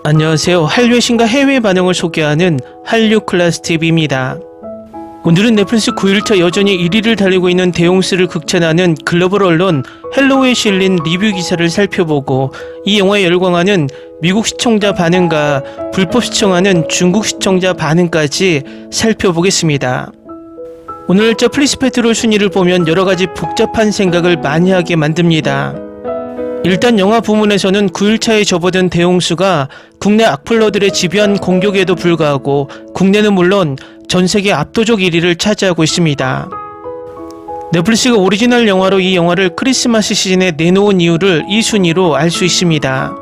안녕하세요. 한류의 신과 해외 반응을 소개하는 한류 클래스 TV입니다. 오늘은 넷플릭스 9일차 여전히 1위를 달리고 있는 대용수를 극찬하는 글로벌 언론 헬로우에 실린 리뷰 기사를 살펴보고 이 영화에 열광하는 미국 시청자 반응과 불법 시청하는 중국 시청자 반응까지 살펴보겠습니다. 오늘자 플리스페트롤 순위를 보면 여러가지 복잡한 생각을 많이 하게 만듭니다. 일단 영화 부문에서는 9일차에 접어든 대홍수가 국내 악플러들의 집요한 공격에도 불구하고 국내는 물론 전세계 압도적 1위를 차지하고 있습니다. 넷플릭스가 오리지널 영화로 이 영화를 크리스마스 시즌에 내놓은 이유를 이 순위로 알 수 있습니다.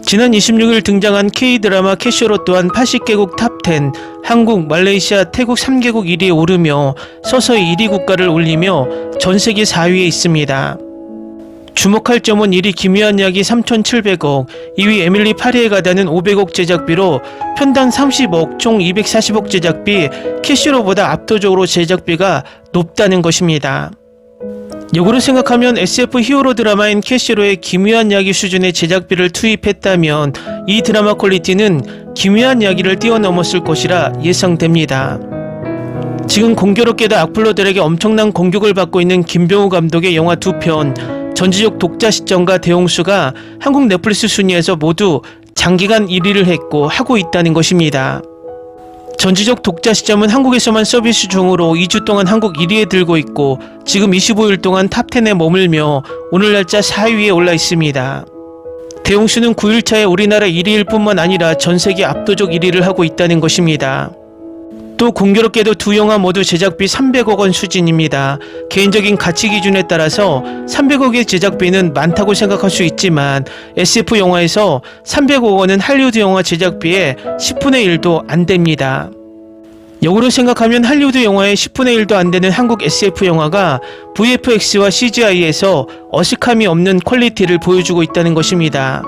지난 26일 등장한 K드라마 캐쇼로 또한 80개국 탑10, 한국, 말레이시아, 태국 3개국 1위에 오르며 서서히 1위 국가를 올리며 전세계 4위에 있습니다. 주목할 점은 1위 기묘한 이야기 3,700억, 2위 에밀리 파리에 가다는 500억 제작비로 편당 30억, 총 240억 제작비, 캐시로보다 압도적으로 제작비가 높다는 것입니다. 역으로 생각하면 SF 히어로 드라마인 캐시로의 기묘한 이야기 수준의 제작비를 투입했다면 이 드라마 퀄리티는 기묘한 이야기를 뛰어넘었을 것이라 예상됩니다. 지금 공교롭게도 악플러들에게 엄청난 공격을 받고 있는 김병우 감독의 영화 2편 전지적 독자 시점과 대홍수가 한국 넷플릭스 순위에서 모두 장기간 1위를 했고 하고 있다는 것입니다. 전지적 독자 시점은 한국에서만 서비스 중으로 2주 동안 한국 1위에 들고 있고 지금 25일 동안 탑10에 머물며 오늘 날짜 4위에 올라 있습니다. 대홍수는 9일차에 우리나라 1위일 뿐만 아니라 전세계 압도적 1위를 하고 있다는 것입니다. 또 공교롭게도 두 영화 모두 제작비 300억 원 수준입니다. 개인적인 가치 기준에 따라서 300억의 제작비는 많다고 생각할 수 있지만 SF 영화에서 300억 원은 할리우드 영화 제작비의 10분의 1도 안 됩니다. 역으로 생각하면 할리우드 영화의 10분의 1도 안 되는 한국 SF 영화가 VFX와 CGI에서 어색함이 없는 퀄리티를 보여주고 있다는 것입니다.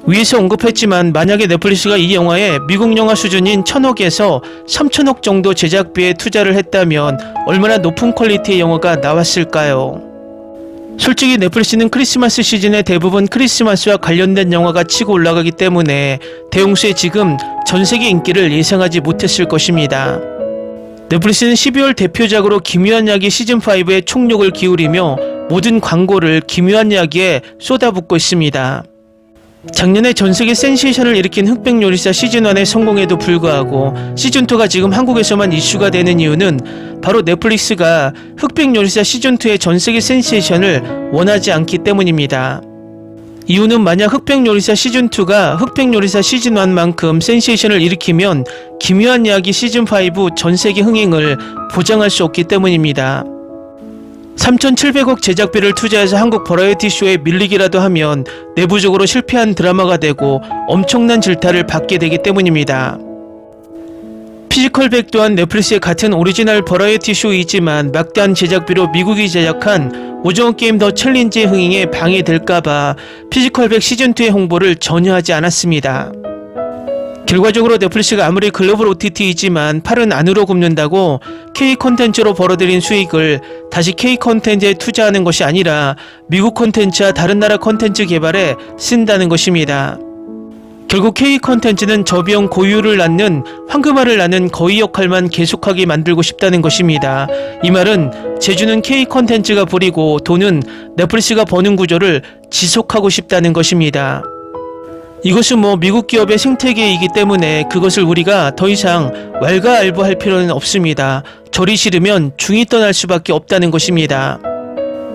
위에서 언급했지만 만약에 넷플릭스가 이 영화에 미국 영화 수준인 1000억에서 3000억 정도 제작비에 투자를 했다면 얼마나 높은 퀄리티의 영화가 나왔을까요? 솔직히 넷플릭스는 크리스마스 시즌에 대부분 크리스마스와 관련된 영화가 치고 올라가기 때문에 대홍수의 지금 전세계 인기를 예상하지 못했을 것입니다. 넷플릭스는 12월 대표작으로 기묘한 이야기 시즌5에 총력을 기울이며 모든 광고를 기묘한 이야기에 쏟아붓고 있습니다. 작년에 전세계 센세이션을 일으킨 흑백요리사 시즌1의 성공에도 불구하고 시즌2가 지금 한국에서만 이슈가 되는 이유는 바로 넷플릭스가 흑백요리사 시즌2의 전세계 센세이션을 원하지 않기 때문입니다. 이유는 만약 흑백요리사 시즌2가 흑백요리사 시즌1만큼 센세이션을 일으키면 기묘한 이야기 시즌5 전세계 흥행을 보장할 수 없기 때문입니다. 3,700억 제작비를 투자해서 한국 버라이어티 쇼에 밀리기라도 하면 내부적으로 실패한 드라마가 되고 엄청난 질타를 받게 되기 때문입니다. 피지컬백 또한 넷플릭스의 같은 오리지널 버라이어티 쇼이지만 막대한 제작비로 미국이 제작한 오징어 게임 더 챌린지의 흥행에 방해될까봐 피지컬백 시즌2의 홍보를 전혀 하지 않았습니다. 결과적으로 넷플릭스가 아무리 글로벌 OTT이지만 팔은 안으로 굽는다고 K-콘텐츠로 벌어들인 수익을 다시 K-콘텐츠에 투자하는 것이 아니라 미국 콘텐츠와 다른 나라 콘텐츠 개발에 쓴다는 것입니다. 결국 K-콘텐츠는 저비용 고유를 낳는 황금알을 낳는 거위 역할만 계속하게 만들고 싶다는 것입니다. 이 말은 제주는 K-콘텐츠가 부리고 돈은 넷플릭스가 버는 구조를 지속하고 싶다는 것입니다. 이것은 미국 기업의 생태계이기 때문에 그것을 우리가 더 이상 왈가왈부할 필요는 없습니다. 절이 싫으면 중이 떠날 수밖에 없다는 것입니다.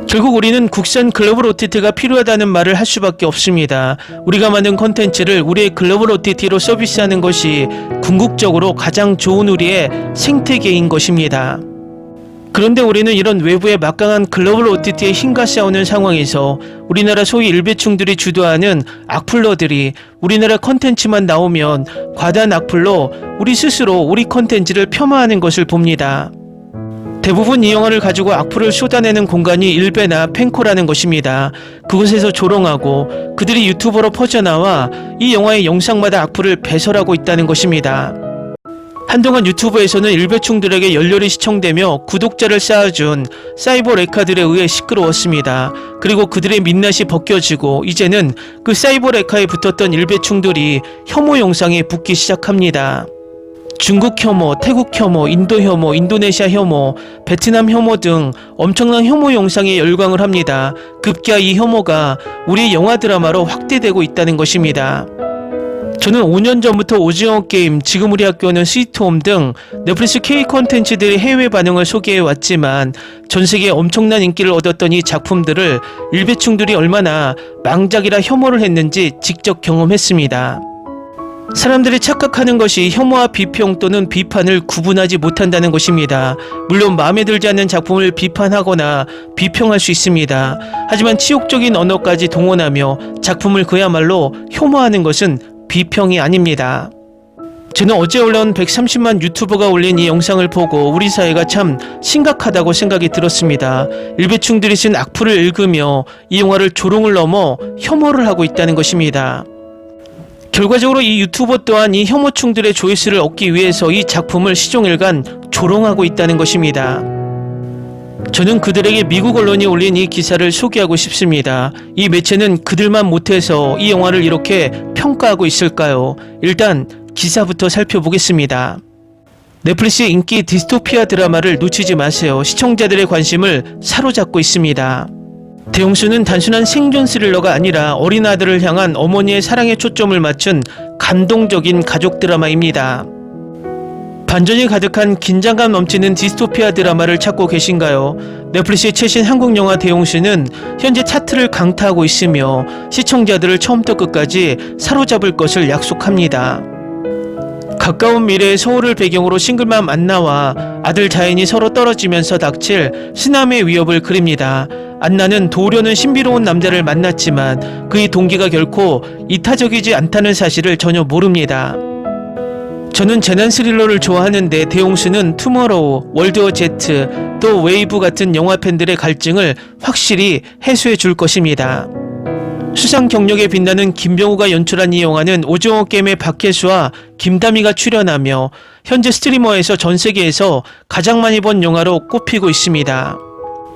결국 우리는 국산 글로벌 OTT가 필요하다는 말을 할 수밖에 없습니다. 우리가 만든 콘텐츠를 우리의 글로벌 OTT로 서비스하는 것이 궁극적으로 가장 좋은 우리의 생태계인 것입니다. 그런데 우리는 이런 외부의 막강한 글로벌 OTT의 힘과 싸우는 상황에서 우리나라 소위 일배충들이 주도하는 악플러들이 우리나라 컨텐츠만 나오면 과다한 악플로 우리 스스로 우리 컨텐츠를 폄하하는 것을 봅니다. 대부분 이 영화를 가지고 악플을 쏟아내는 공간이 일베나 팬코라는 것입니다. 그곳에서 조롱하고 그들이 유튜버로 퍼져나와 이 영화의 영상마다 악플을 배설하고 있다는 것입니다. 한동안 유튜브에서는 일배충들에게 열렬히 시청되며 구독자를 쌓아준 사이버 레카들에 의해 시끄러웠습니다. 그리고 그들의 민낯이 벗겨지고 이제는 그 사이버 레카에 붙었던 일배충들이 혐오 영상에 붙기 시작합니다. 중국 혐오, 태국 혐오, 인도 혐오, 인도네시아 혐오, 베트남 혐오 등 엄청난 혐오 영상에 열광을 합니다. 급기야 이 혐오가 우리 영화 드라마로 확대되고 있다는 것입니다. 저는 5년 전부터 오징어 게임, 지금 우리 학교는 스위트홈 등 넷플릭스 K 콘텐츠들의 해외 반응을 소개해 왔지만 전 세계에 엄청난 인기를 얻었던 이 작품들을 일배충들이 얼마나 망작이라 혐오를 했는지 직접 경험했습니다. 사람들이 착각하는 것이 혐오와 비평 또는 비판을 구분하지 못한다는 것입니다. 물론 마음에 들지 않는 작품을 비판하거나 비평할 수 있습니다. 하지만 치욕적인 언어까지 동원하며 작품을 그야말로 혐오하는 것은 비평이 아닙니다. 저는 어제 올라온 130만 유튜버가 올린 이 영상을 보고 우리 사회가 참 심각하다고 생각이 들었습니다. 일배충들이 쓴 악플을 읽으며 이 영화를 조롱을 넘어 혐오를 하고 있다는 것입니다. 결과적으로 이 유튜버 또한 이 혐오충들의 조회수를 얻기 위해서 이 작품을 시종일관 조롱하고 있다는 것입니다. 저는 그들에게 미국 언론이 올린 이 기사를 소개하고 싶습니다. 이 매체는 그들만 못해서 이 영화를 이렇게 평가하고 있을까요? 일단 기사부터 살펴보겠습니다. 넷플릭스의 인기 디스토피아 드라마를 놓치지 마세요. 시청자들의 관심을 사로잡고 있습니다. 대홍수는 단순한 생존 스릴러가 아니라 어린 아들을 향한 어머니의 사랑에 초점을 맞춘 감동적인 가족 드라마입니다. 반전이 가득한 긴장감 넘치는 디스토피아 드라마를 찾고 계신가요? 넷플릭스의 최신 한국 영화 대홍수는 현재 차트를 강타하고 있으며 시청자들을 처음부터 끝까지 사로잡을 것을 약속합니다. 가까운 미래의 서울을 배경으로 싱글맘 안나와 아들 자연이 서로 떨어지면서 닥칠 쓰나미의 위협을 그립니다. 안나는 도우려는 신비로운 남자를 만났지만 그의 동기가 결코 이타적이지 않다는 사실을 전혀 모릅니다. 저는 재난 스릴러를 좋아하는데 대홍수는 투모로우, 월드워 제트, 또 웨이브 같은 영화 팬들의 갈증을 확실히 해소해 줄 것입니다. 수상 경력에 빛나는 김병우가 연출한 이 영화는 오징어 게임의 박혜수와 김다미가 출연하며 현재 스트리머에서 전 세계에서 가장 많이 본 영화로 꼽히고 있습니다.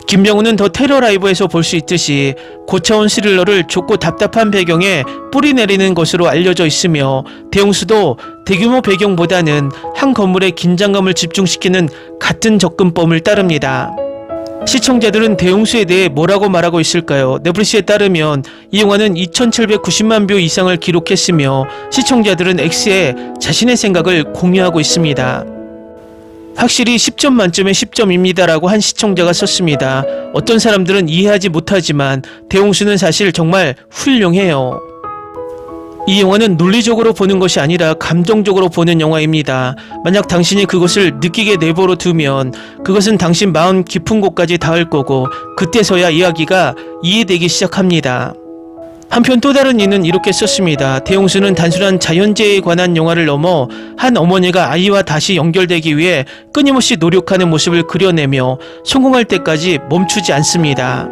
김병우는 더 테러 라이브에서 볼 수 있듯이 고차원 스릴러를 좁고 답답한 배경에 뿌리내리는 것으로 알려져 있으며 대홍수도 대규모 배경보다는 한 건물에 긴장감을 집중시키는 같은 접근법을 따릅니다. 시청자들은 대홍수에 대해 뭐라고 말하고 있을까요? 넷플릭스에 따르면 이 영화는 2790만 뷰 이상을 기록했으며 시청자들은 X에 자신의 생각을 공유하고 있습니다. 확실히 10점 만점에 10점입니다 라고 한 시청자가 썼습니다. 어떤 사람들은 이해하지 못하지만 대홍수는 사실 정말 훌륭해요. 이 영화는 논리적으로 보는 것이 아니라 감정적으로 보는 영화입니다. 만약 당신이 그것을 느끼게 내버려 두면 그것은 당신 마음 깊은 곳까지 닿을 거고 그때서야 이야기가 이해되기 시작합니다. 한편 또 다른 이는 이렇게 썼습니다. 대홍수는 단순한 자연재해에 관한 영화를 넘어 한 어머니가 아이와 다시 연결되기 위해 끊임없이 노력하는 모습을 그려내며 성공할 때까지 멈추지 않습니다.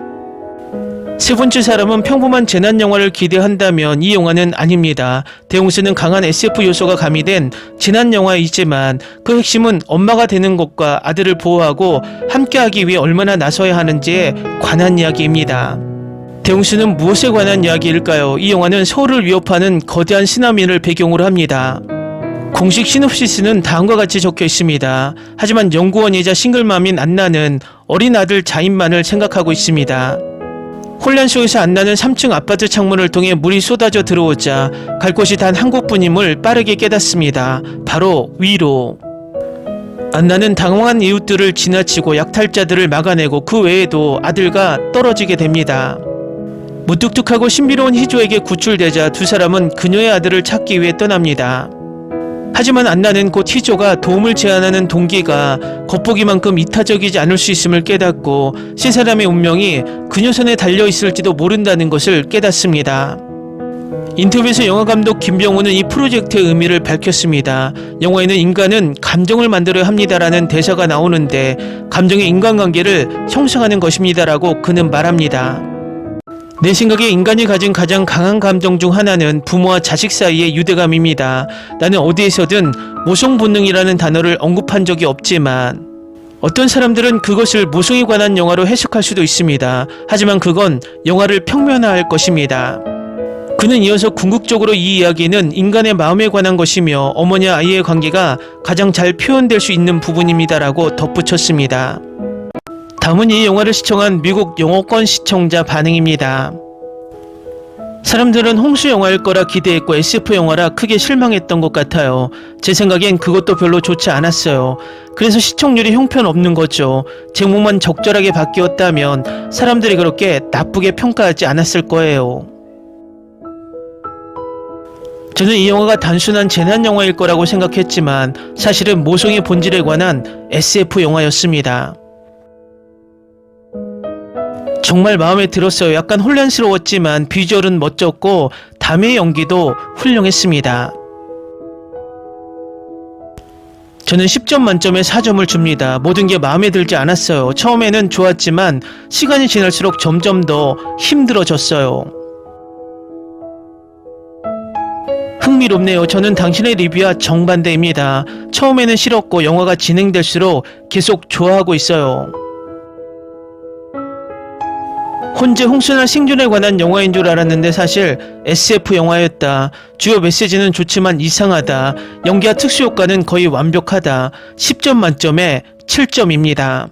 세 번째 사람은 평범한 재난 영화를 기대한다면 이 영화는 아닙니다. 대홍수는 강한 SF 요소가 가미된 재난 영화이지만 그 핵심은 엄마가 되는 것과 아들을 보호하고 함께하기 위해 얼마나 나서야 하는지에 관한 이야기입니다. 대홍수는 무엇에 관한 이야기일까요? 이 영화는 서울을 위협하는 거대한 쓰나미를 배경으로 합니다. 공식 시놉시스는 다음과 같이 적혀 있습니다. 하지만 연구원이자 싱글맘인 안나는 어린 아들 자인만을 생각하고 있습니다. 혼란 속에서 안나는 3층 아파트 창문을 통해 물이 쏟아져 들어오자 갈 곳이 단 한 곳뿐임을 빠르게 깨닫습니다. 바로 위로. 안나는 당황한 이웃들을 지나치고 약탈자들을 막아내고 그 외에도 아들과 떨어지게 됩니다. 무뚝뚝하고 신비로운 희조에게 구출되자 두 사람은 그녀의 아들을 찾기 위해 떠납니다. 하지만 안나는 곧 희조가 도움을 제안하는 동기가 겉보기만큼 이타적이지 않을 수 있음을 깨닫고 세 사람의 운명이 그녀 손에 달려있을지도 모른다는 것을 깨닫습니다. 인터뷰에서 영화감독 김병우는 이 프로젝트의 의미를 밝혔습니다. 영화에는 인간은 감정을 만들어야 합니다라는 대사가 나오는데 감정의 인간관계를 형성하는 것입니다라고 그는 말합니다. 내 생각에 인간이 가진 가장 강한 감정 중 하나는 부모와 자식 사이의 유대감입니다. 나는 어디에서든 모성 본능이라는 단어를 언급한 적이 없지만 어떤 사람들은 그것을 모성에 관한 영화로 해석할 수도 있습니다. 하지만 그건 영화를 평면화할 것입니다. 그는 이어서 궁극적으로 이 이야기는 인간의 마음에 관한 것이며 어머니와 아이의 관계가 가장 잘 표현될 수 있는 부분입니다라고 덧붙였습니다. 다음은 이 영화를 시청한 미국 영어권 시청자 반응입니다. 사람들은 홍수 영화일 거라 기대했고 SF 영화라 크게 실망했던 것 같아요. 제 생각엔 그것도 별로 좋지 않았어요. 그래서 시청률이 형편없는 거죠. 제목만 적절하게 바뀌었다면 사람들이 그렇게 나쁘게 평가하지 않았을 거예요. 저는 이 영화가 단순한 재난 영화일 거라고 생각했지만 사실은 모성의 본질에 관한 SF 영화였습니다. 정말 마음에 들었어요. 약간 혼란스러웠지만 비주얼은 멋졌고 담의 연기도 훌륭했습니다. 저는 10점 만점에 4점을 줍니다. 모든 게 마음에 들지 않았어요. 처음에는 좋았지만 시간이 지날수록 점점 더 힘들어졌어요. 흥미롭네요. 저는 당신의 리뷰와 정반대입니다. 처음에는 싫었고 영화가 진행될수록 계속 좋아하고 있어요. 혼재 홍수나 생존에 관한 영화인 줄 알았는데 사실 SF 영화였다. 주요 메시지는 좋지만 이상하다. 연기와 특수효과는 거의 완벽하다. 10점 만점에 7점입니다.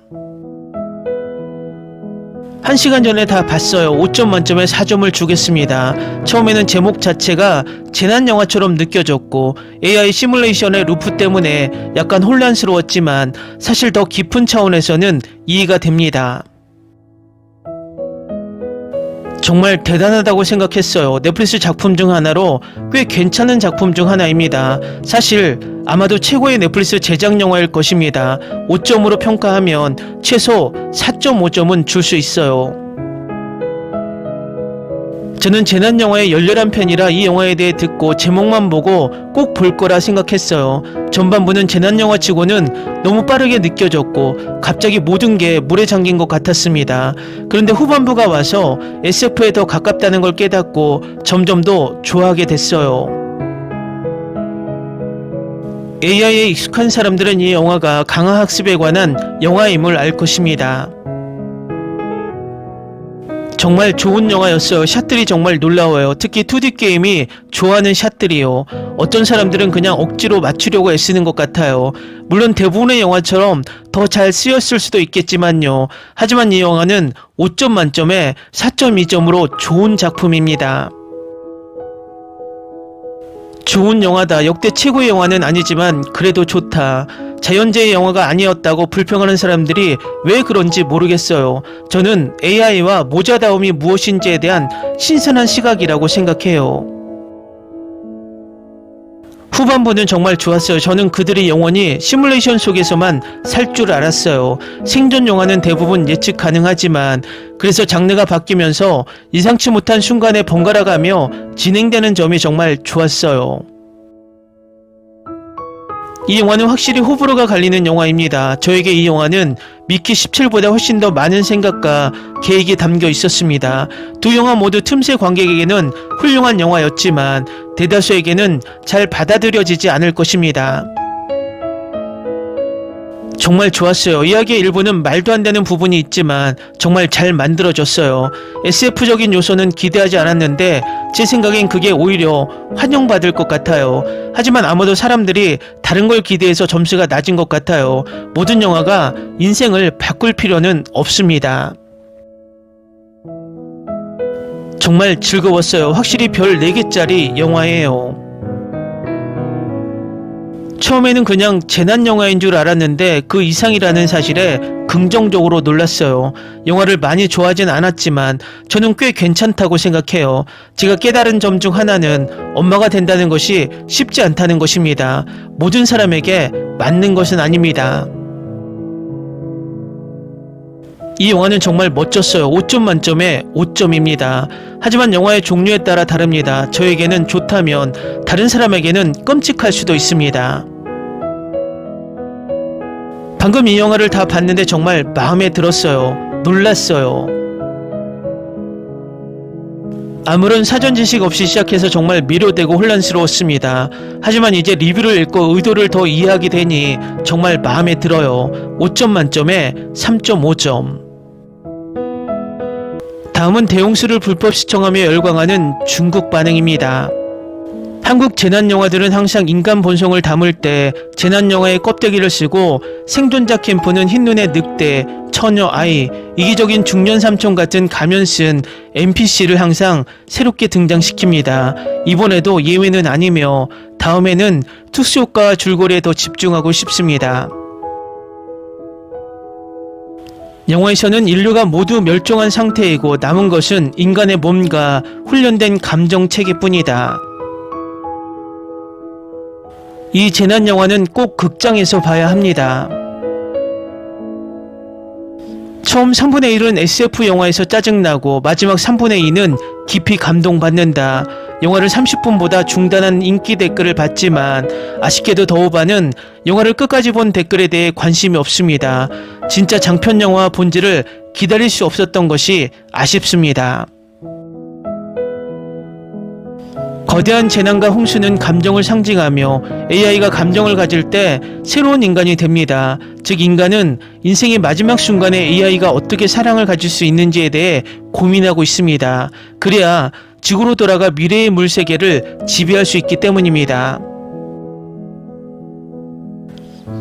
1시간 전에 다 봤어요. 5점 만점에 4점을 주겠습니다. 처음에는 제목 자체가 재난영화처럼 느껴졌고 AI 시뮬레이션의 루프 때문에 약간 혼란스러웠지만 사실 더 깊은 차원에서는 이해가 됩니다. 정말 대단하다고 생각했어요. 넷플릭스 작품 중 하나로 꽤 괜찮은 작품 중 하나입니다. 사실 아마도 최고의 넷플릭스 제작 영화일 것입니다. 5점으로 평가하면 최소 4.5점은 줄 수 있어요. 저는 재난영화의 열렬한 팬이라 이 영화에 대해 듣고 제목만 보고 꼭 볼 거라 생각했어요. 전반부는 재난영화 치고는 너무 빠르게 느껴졌고 갑자기 모든 게 물에 잠긴 것 같았습니다. 그런데 후반부가 와서 SF에 더 가깝다는 걸 깨닫고 점점 더 좋아하게 됐어요. AI에 익숙한 사람들은 이 영화가 강화학습에 관한 영화임을 알 것입니다. 정말 좋은 영화였어요. 샷들이 정말 놀라워요. 특히 2D 게임이 좋아하는 샷들이요. 어떤 사람들은 그냥 억지로 맞추려고 애쓰는 것 같아요. 물론 대부분의 영화처럼 더 잘 쓰였을 수도 있겠지만요. 하지만 이 영화는 5점 만점에 4.2점으로 좋은 작품입니다. 좋은 영화다. 역대 최고의 영화는 아니지만 그래도 좋다. 자연재해 영화가 아니었다고 불평하는 사람들이 왜 그런지 모르겠어요. 저는 AI와 모자다움이 무엇인지에 대한 신선한 시각이라고 생각해요. 후반부는 정말 좋았어요. 저는 그들이 영원히 시뮬레이션 속에서만 살 줄 알았어요. 생존 영화는 대부분 예측 가능하지만 그래서 장르가 바뀌면서 예상치 못한 순간에 번갈아가며 진행되는 점이 정말 좋았어요. 이 영화는 확실히 호불호가 갈리는 영화입니다. 저에게 이 영화는 미키 17보다 훨씬 더 많은 생각과 계획이 담겨 있었습니다. 두 영화 모두 틈새 관객에게는 훌륭한 영화였지만 대다수에게는 잘 받아들여지지 않을 것입니다. 정말 좋았어요. 이야기의 일부는 말도 안 되는 부분이 있지만 정말 잘 만들어졌어요. SF적인 요소는 기대하지 않았는데 제 생각엔 그게 오히려 환영받을 것 같아요. 하지만 아마도 사람들이 다른 걸 기대해서 점수가 낮은 것 같아요. 모든 영화가 인생을 바꿀 필요는 없습니다. 정말 즐거웠어요. 확실히 별 4개짜리 영화예요. 처음에는 그냥 재난영화인 줄 알았는데 그 이상이라는 사실에 긍정적으로 놀랐어요. 영화를 많이 좋아하진 않았지만 저는 꽤 괜찮다고 생각해요. 제가 깨달은 점 중 하나는 엄마가 된다는 것이 쉽지 않다는 것입니다. 모든 사람에게 맞는 것은 아닙니다. 이 영화는 정말 멋졌어요. 5점 만점에 5점입니다. 하지만 영화의 종류에 따라 다릅니다. 저에게는 좋다면 다른 사람에게는 끔찍할 수도 있습니다. 방금 이 영화를 다 봤는데 정말 마음에 들었어요. 놀랐어요. 아무런 사전 지식 없이 시작해서 정말 미료되고 혼란스러웠습니다. 하지만 이제 리뷰를 읽고 의도를 더 이해하게 되니 정말 마음에 들어요. 5점 만점에 3.5점. 다음은 대용수를 불법 시청하며 열광하는 중국 반응입니다. 한국 재난영화들은 항상 인간 본성을 담을 때 재난영화의 껍데기를 쓰고 생존자 캠프는 흰눈의 늑대, 처녀 아이, 이기적인 중년 삼촌 같은 가면 쓴 NPC를 항상 새롭게 등장시킵니다. 이번에도 예외는 아니며 다음에는 특수효과와 줄거리에 더 집중하고 싶습니다. 영화에서는 인류가 모두 멸종한 상태이고 남은 것은 인간의 몸과 훈련된 감정 체계뿐이다. 이 재난영화는 꼭 극장에서 봐야 합니다. 처음 3분의 1은 SF 영화에서 짜증나고 마지막 3분의 2는 깊이 감동받는다. 영화를 30분보다 중단한 인기 댓글을 봤지만 아쉽게도 더오바는 영화를 끝까지 본 댓글에 대해 관심이 없습니다. 진짜 장편 영화 본질을 기다릴 수 없었던 것이 아쉽습니다. 거대한 재난과 홍수는 감정을 상징하며 AI가 감정을 가질 때 새로운 인간이 됩니다. 즉 인간은 인생의 마지막 순간에 AI가 어떻게 사랑을 가질 수 있는지에 대해 고민하고 있습니다. 그래야 지구로 돌아가 미래의 물세계를 지배할 수 있기 때문입니다.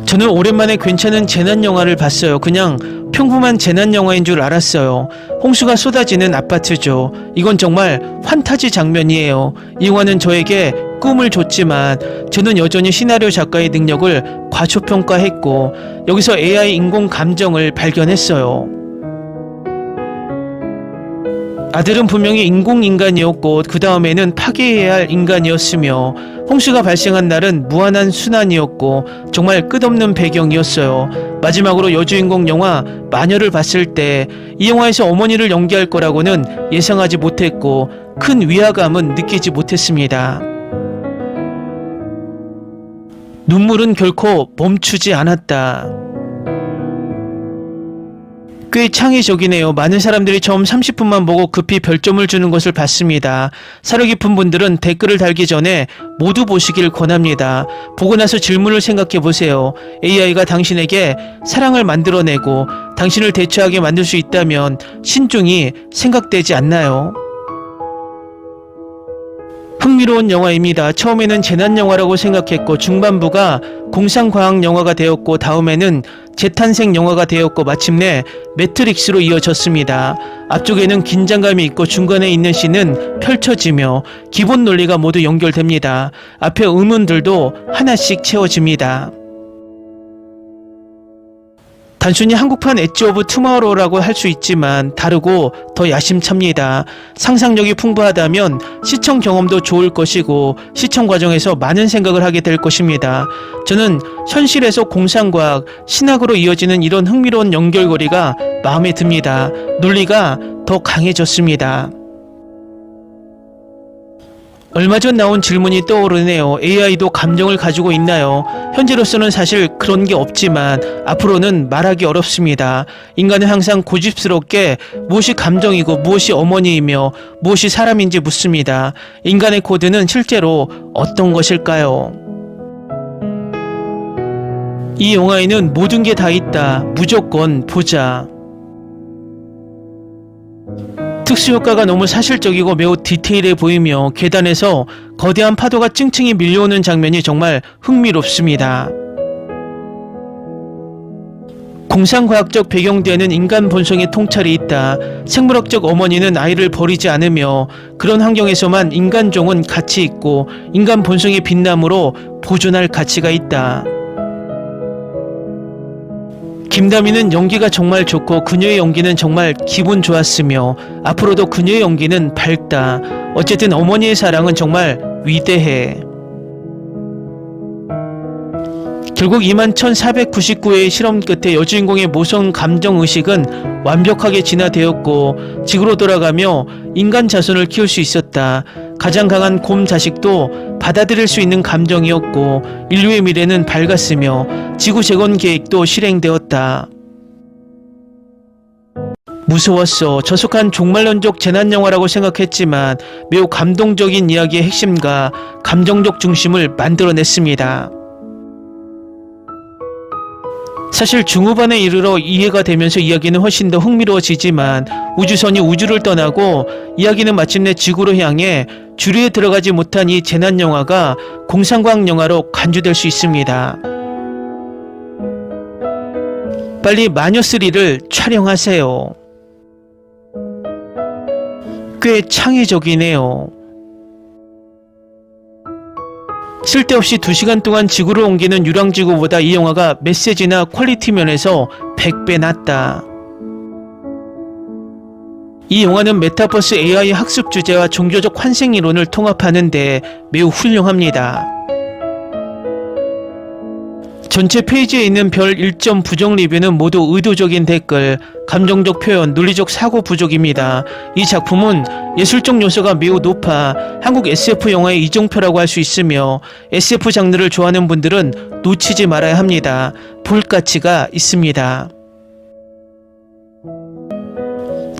저는 오랜만에 괜찮은 재난영화를 봤어요. 그냥 평범한 재난영화인 줄 알았어요. 홍수가 쏟아지는 아파트죠. 이건 정말 판타지 장면이에요. 이 영화는 저에게 꿈을 줬지만 저는 여전히 시나리오 작가의 능력을 과소평가했고 여기서 AI 인공 감정을 발견했어요. 아들은 분명히 인공인간이었고 그 다음에는 파괴해야 할 인간이었으며 홍수가 발생한 날은 무한한 순환이었고 정말 끝없는 배경이었어요. 마지막으로 여주인공 영화 마녀를 봤을 때 이 영화에서 어머니를 연기할 거라고는 예상하지 못했고 큰 위화감은 느끼지 못했습니다. 눈물은 결코 멈추지 않았다. 꽤 창의적이네요. 많은 사람들이 처음 30분만 보고 급히 별점을 주는 것을 봤습니다. 사려 깊은 분들은 댓글을 달기 전에 모두 보시길 권합니다. 보고 나서 질문을 생각해 보세요. AI가 당신에게 사랑을 만들어내고 당신을 대처하게 만들 수 있다면 신중히 생각되지 않나요? 흥미로운 영화입니다. 처음에는 재난영화라고 생각했고 중반부가 공상과학영화가 되었고 다음에는 재탄생 영화가 되었고 마침내 매트릭스로 이어졌습니다. 앞쪽에는 긴장감이 있고 중간에 있는 씬은 펼쳐지며 기본 논리가 모두 연결됩니다. 앞에 의문들도 하나씩 채워집니다. 단순히 한국판 엣지 오브 투마로우라고 할 수 있지만 다르고 더 야심찹니다. 상상력이 풍부하다면 시청 경험도 좋을 것이고 시청 과정에서 많은 생각을 하게 될 것입니다. 저는 현실에서 공상과학, 신학으로 이어지는 이런 흥미로운 연결고리가 마음에 듭니다. 논리가 더 강해졌습니다. 얼마 전 나온 질문이 떠오르네요. AI도 감정을 가지고 있나요? 현재로서는 사실 그런 게 없지만 앞으로는 말하기 어렵습니다. 인간은 항상 고집스럽게 무엇이 감정이고 무엇이 어머니이며 무엇이 사람인지 묻습니다. 인간의 코드는 실제로 어떤 것일까요? 이 영화에는 모든 게 다 있다. 무조건 보자. 특수효과가 너무 사실적이고 매우 디테일해 보이며 계단에서 거대한 파도가 찡찡이 밀려오는 장면이 정말 흥미롭습니다. 공상과학적 배경대에는 인간 본성의 통찰이 있다. 생물학적 어머니는 아이를 버리지 않으며 그런 환경에서만 인간종은 가치 있고 인간 본성의 빛남으로 보존할 가치가 있다. 김다미는 연기가 정말 좋고 그녀의 연기는 정말 기분 좋았으며 앞으로도 그녀의 연기는 밝다. 어쨌든 어머니의 사랑은 정말 위대해. 결국 21,499회의 실험 끝에 여주인공의 모성 감정의식은 완벽하게 진화되었고 지구로 돌아가며 인간 자손을 키울 수 있었다. 가장 강한 곰 자식도 받아들일 수 있는 감정이었고 인류의 미래는 밝았으며 지구 재건 계획도 실행되었다. 무서웠어. 저속한 종말론적 재난영화라고 생각했지만 매우 감동적인 이야기의 핵심과 감정적 중심을 만들어냈습니다. 사실 중후반에 이르러 이해가 되면서 이야기는 훨씬 더 흥미로워지지만 우주선이 우주를 떠나고 이야기는 마침내 지구로 향해 주류에 들어가지 못한 이 재난영화가 공상과학 영화로 간주될 수 있습니다. 빨리 마녀3를 촬영하세요. 꽤 창의적이네요. 쓸데없이 2시간 동안 지구를 옮기는 유랑지구보다 이 영화가 메시지나 퀄리티 면에서 100배 낫다. 이 영화는 메타버스 AI 학습 주제와 종교적 환생 이론을 통합하는데 매우 훌륭합니다. 전체 페이지에 있는 별 1점 부정 리뷰는 모두 의도적인 댓글, 감정적 표현, 논리적 사고 부족입니다. 이 작품은 예술적 요소가 매우 높아 한국 SF 영화의 이정표라고 할 수 있으며 SF 장르를 좋아하는 분들은 놓치지 말아야 합니다. 볼 가치가 있습니다.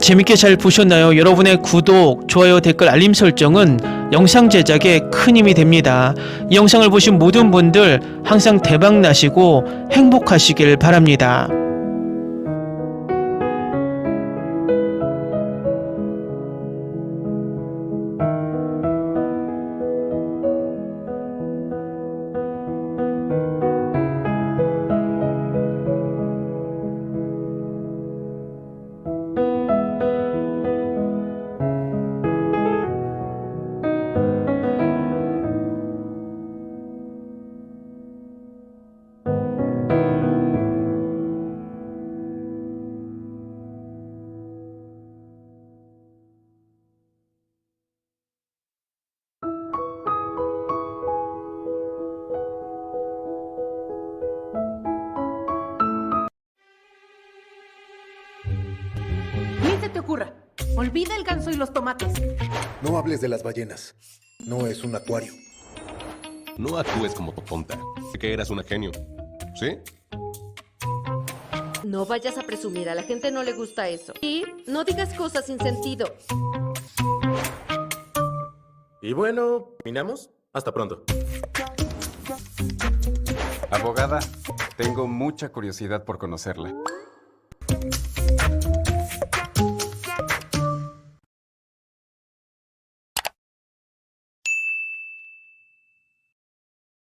재밌게 잘 보셨나요? 여러분의 구독, 좋아요, 댓글, 알림 설정은 영상 제작에 큰 힘이 됩니다. 이 영상을 보신 모든 분들 항상 대박 나시고 행복하시길 바랍니다. Ni se te ocurra. Olvida el ganso y los tomates. No hables de las ballenas. No es un acuario. No actúes como tonta. Que eras una genio. ¿Sí? No vayas a presumir, a la gente no le gusta eso. Y no digas cosas sin sentido. Y bueno, ¿terminamos? Hasta pronto. Abogada, tengo mucha curiosidad por conocerla.